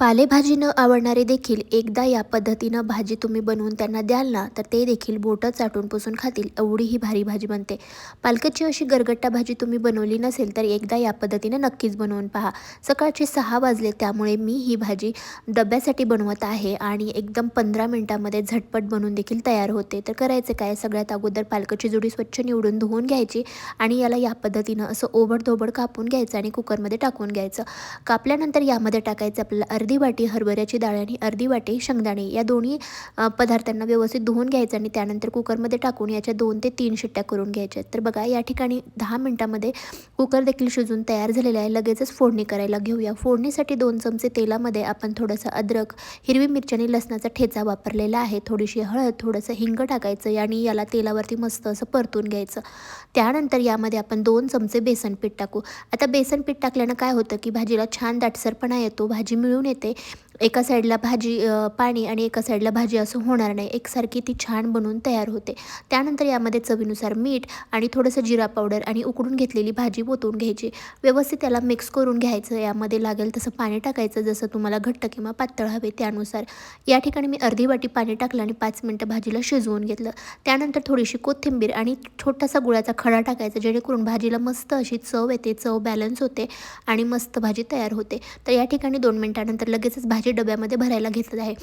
पालेभाजी न आवडणारे देखील एकदा या पद्धतीनं भाजी तुम्ही बनवून त्यांना द्याल ना, तर ते देखील बोटं चाटून पुसून खातील, एवढी ही भारी भाजी बनते. पालकाची अशी गरगट्टा भाजी तुम्ही बनवली नसेल तर एकदा या पद्धतीनं नक्कीच बनवून पहा. सकाळचे 6 वाजले, त्यामुळे मी ही भाजी डब्यासाठी बनवत आहे आणि एकदम 15 मिनिटांमध्ये झटपट बनवून देखील तयार होते. तर करायचं काय, सगळ्यात अगोदर पालकाची जुडी स्वच्छ निवडून धुवून घ्यायची आणि याला या पद्धतीनं असं ओबडधोबड कापून घ्यायचं आणि कुकरमध्ये टाकून घ्यायचं. कापल्यानंतर यामध्ये टाकायचं आपल्याला अर्धी वाटी हरभऱ्याची डाळ आणि अर्धी वाटी शेंगदाणे, या दोन्ही पदार्थांना व्यवस्थित धुवून घ्यायचं आणि त्यानंतर कुकरमध्ये टाकून याच्या 2 ते 3 शिट्ट्या करून घ्यायच्या. तर बघा या ठिकाणी 10 मिनिटांमध्ये कुकर देखील शिजून तयार झालेला आहे. लगेचच फोडणी करायला घेऊया. फोडणीसाठी 2 चमचे तेलामध्ये आपण थोडंसं अद्रक, हिरवी मिरची आणि लसणाचा ठेचा वापरलेला आहे. थोडीशी हळद, थोडंसं हिंग टाकायचं आणि याला तेलावरती मस्त असं परतून घ्यायचं. त्यानंतर यामध्ये आपण 2 चमचे बेसन पीठ टाकू. आता बेसन पीठ टाकल्यानं काय होतं की भाजीला छान दाटसरपणा येतो, भाजी मिळून येते. एका साईडला भाजी पाणी आणि एका साईडला भाजी असं होणार नाही, एकसारखी ती छान बनवून तयार होते. त्यानंतर यामध्ये चवीनुसार मीठ आणि थोडंसं जिरा पावडर आणि उकडून घेतलेली भाजी ओतून घ्यायची. व्यवस्थित त्याला मिक्स करून घ्यायचं. यामध्ये लागेल तसं पाणी टाकायचं, जसं तुम्हाला घट्ट किंवा पातळ हवे त्यानुसार. या ठिकाणी मी अर्धी वाटी पाणी टाकलं आणि 5 मिनिटं भाजीला शिजवून घेतलं. त्यानंतर थोडीशी कोथिंबीर आणि छोटासा गुळाचा खडा टाकायचा, जेणेकरून भाजीला मस्त अशी चव येते, चव बॅलन्स होते आणि मस्त भाजी तयार होते. तर या ठिकाणी 2 मिनिटानंतर लगेचच भाजी डब्यामध्ये भरायला घेतलं आहे.